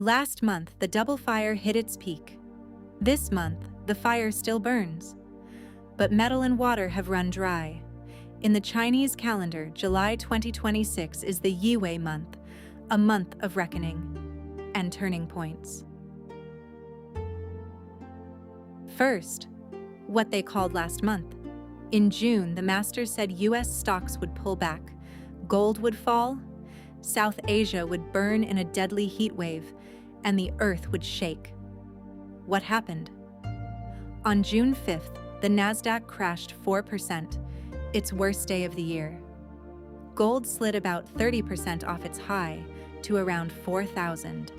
Last month, the double fire hit its peak. This month, the fire still burns. But metal and water have run dry. In the Chinese calendar, July 2026 is the Yiwei month, a month of reckoning and turning points. First, what they called last month. In June, the masters said US stocks would pull back, gold would fall, South Asia would burn in a deadly heat wave, and the earth would shake. What happened? On June 5th, the Nasdaq crashed 4%, its worst day of the year. Gold slid about 30% off its high to around 4,000.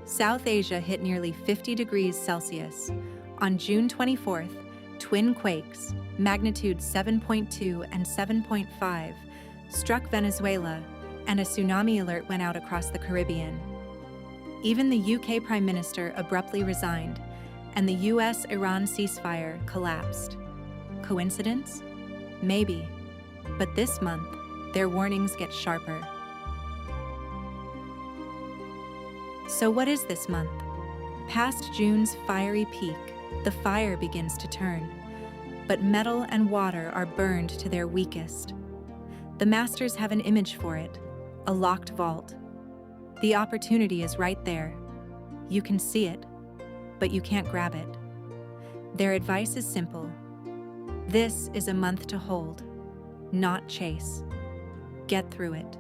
South Asia hit nearly 50 degrees Celsius. On June 24th, twin quakes, magnitude 7.2 and 7.5, struck Venezuela, and a tsunami alert went out across the Caribbean. Even the UK Prime Minister abruptly resigned, and the US-Iran ceasefire collapsed. Coincidence? Maybe. But this month, their warnings get sharper. So what is this month? Past June's fiery peak, the fire begins to turn, but metal and water are burned to their weakest. The masters have an image for it, a locked vault. The opportunity is right there. You can see it, but you can't grab it. Their advice is simple. This is a month to hold, not chase. Get through it.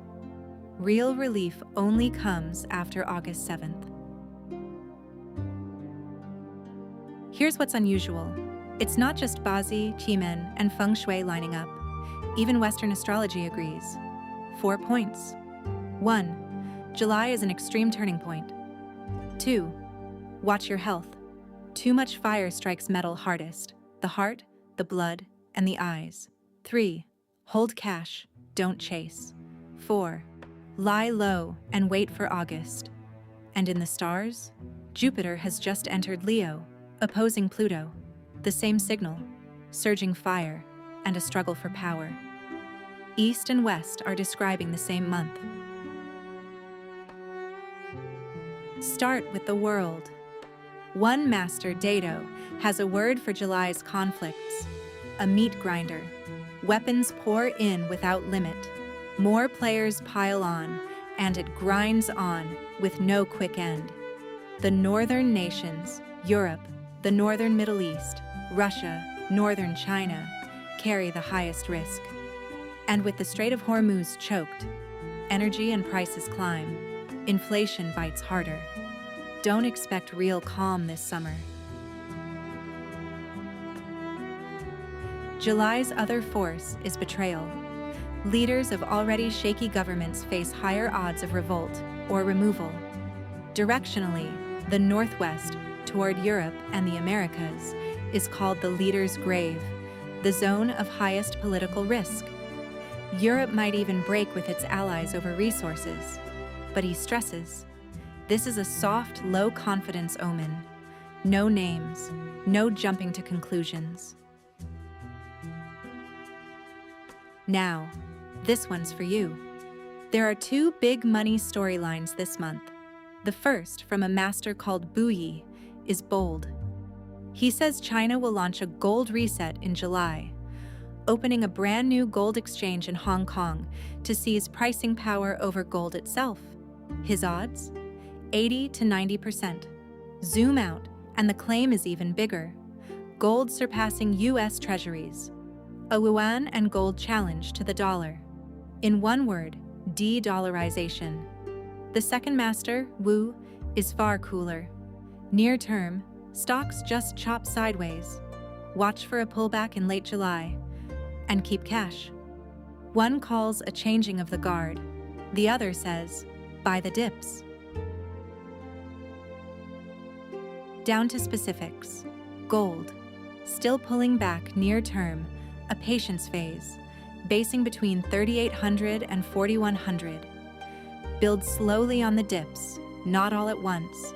Real relief only comes after August 7th. Here's what's unusual. It's not just Bazi, Qimen, and Feng Shui lining up. Even Western astrology agrees. 4 points. 1. July is an extreme turning point. 2. Watch your health. Too much fire strikes metal hardest, the heart, the blood, and the eyes. 3. Hold cash, don't chase. 4. Lie low and wait for August. And in the stars, Jupiter has just entered Leo, opposing Pluto. The same signal, surging fire, and a struggle for power. East and West are describing the same month. Start with the world. One master, Dado, has a word for July's conflicts. A meat grinder. Weapons pour in without limit. More players pile on, and it grinds on with no quick end. The northern nations, Europe, the northern Middle East, Russia, northern China, carry the highest risk. And with the Strait of Hormuz choked, energy and prices climb. Inflation bites harder. Don't expect real calm this summer. July's other force is betrayal. Leaders of already shaky governments face higher odds of revolt or removal. Directionally, the Northwest, toward Europe and the Americas, is called the leader's grave, the zone of highest political risk. Europe might even break with its allies over resources, but he stresses, this is a soft, low-confidence omen. No names, no jumping to conclusions. Now, this one's for you. There are 2 big money storylines this month. The first, from a master called Yi, is bold. He says China will launch a gold reset in July, opening a brand new gold exchange in Hong Kong to seize pricing power over gold itself. His odds? 80 to 90%. Zoom out, and the claim is even bigger. Gold surpassing US treasuries. A yuan and gold challenge to the dollar. In one word, de-dollarization. The second master, Wu, is far cooler. Near term, stocks just chop sideways. Watch for a pullback in late July. And keep cash. One calls a changing of the guard. The other says, buy the dips. Down to specifics. Gold. Still pulling back near term, a patience phase, basing between 3,800 and 4,100. Build slowly on the dips, not all at once.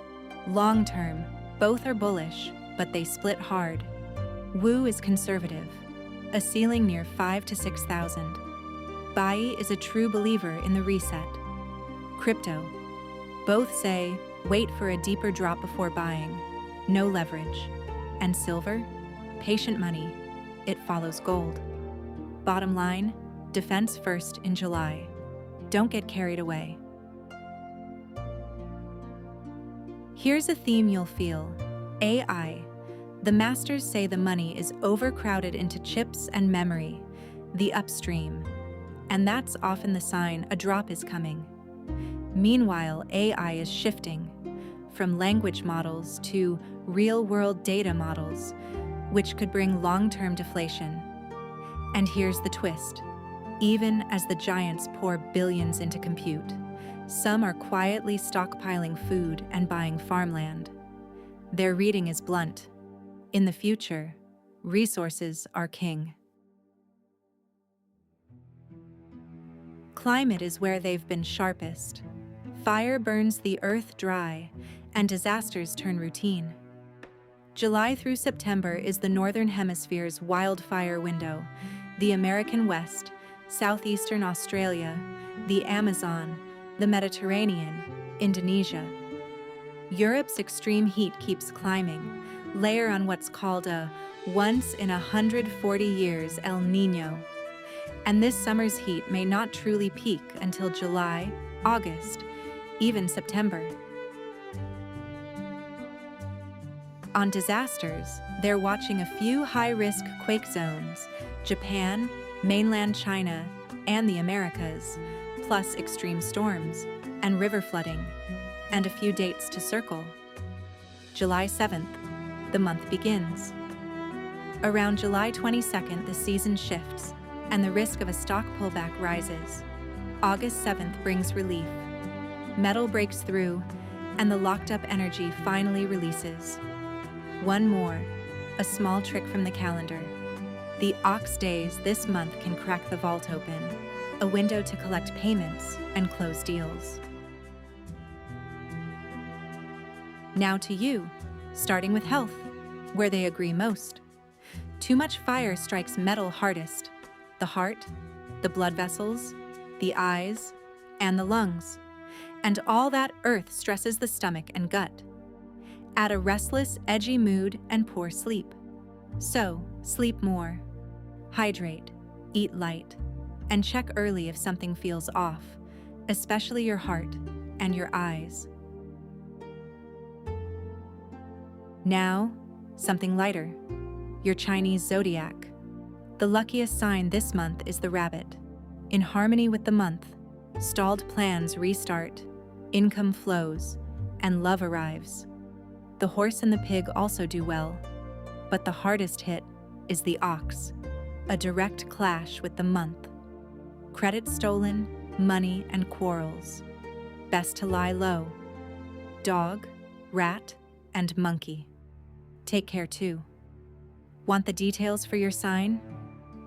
Long term, both are bullish, but they split hard. Wu is conservative, a ceiling near 5,000 to 6,000. Bai is a true believer in the reset. Crypto. Both say, Wait for a deeper drop before buying. No leverage. And silver? Patient money. It follows gold. Bottom line, defense first in July. Don't get carried away. Here's a theme you'll feel. AI. The masters say the money is overcrowded into chips and memory, the upstream. And that's often the sign a drop is coming. Meanwhile, AI is shifting from language models to real-world data models, which could bring long-term deflation. And here's the twist. Even as the giants pour billions into compute, some are quietly stockpiling food and buying farmland. Their reading is blunt. In the future, resources are king. Climate is where they've been sharpest. Fire burns the earth dry, and disasters turn routine. July through September is the Northern Hemisphere's wildfire window, the American West, Southeastern Australia, the Amazon, the Mediterranean, Indonesia. Europe's extreme heat keeps climbing, layer on what's called a once in 140 years El Niño. And this summer's heat may not truly peak until July, August, even September. On disasters, they're watching a few high-risk quake zones, Japan, mainland China, and the Americas, plus extreme storms and river flooding, and a few dates to circle. July 7th, the month begins. Around July 22nd, the season shifts, and the risk of a stock pullback rises. August 7th brings relief. Metal breaks through, and the locked-up energy finally releases. One more, a small trick from the calendar. The Ox Days this month can crack the vault open, a window to collect payments and close deals. Now to you, starting with health, where they agree most. Too much fire strikes metal hardest: the heart, the blood vessels, the eyes, and the lungs. And all that earth stresses the stomach and gut. Add a restless, edgy mood and poor sleep. So, sleep more. Hydrate, eat light, and check early if something feels off, especially your heart and your eyes. Now, something lighter. Your Chinese zodiac. The luckiest sign this month is the rabbit. In harmony with the month, stalled plans restart, income flows, and love arrives. The horse and the pig also do well, but the hardest hit is the ox, a direct clash with the month. Credit stolen, money, and quarrels. Best to lie low. Dog, rat, and monkey. Take care too. Want the details for your sign?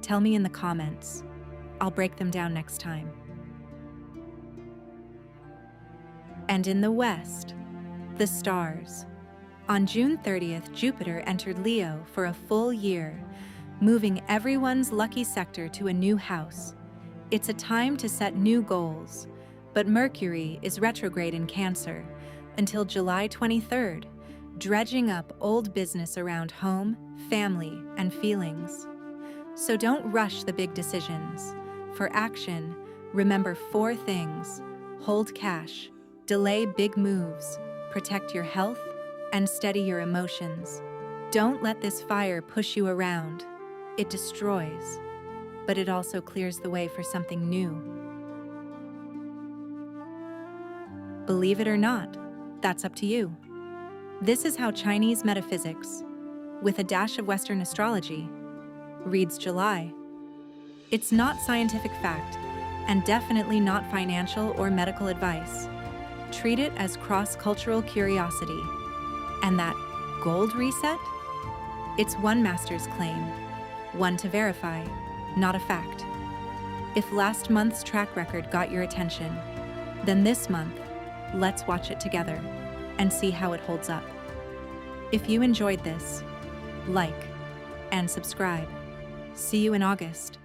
Tell me in the comments. I'll break them down next time. And in the West, the stars. On June 30th, Jupiter entered Leo for a full year, moving everyone's lucky sector to a new house. It's a time to set new goals, but Mercury is retrograde in Cancer until July 23rd, dredging up old business around home, family, and feelings. So don't rush the big decisions. For action, remember 4 things: hold cash, delay big moves, protect your health, and steady your emotions. Don't let this fire push you around. It destroys, but it also clears the way for something new. Believe it or not, that's up to you. This is how Chinese metaphysics, with a dash of Western astrology, reads July. It's not scientific fact, and definitely not financial or medical advice. Treat it as cross-cultural curiosity. And that gold reset? It's one master's claim, one to verify, not a fact. If last month's track record got your attention, then this month, let's watch it together and see how it holds up. If you enjoyed this, like and subscribe. See you in August.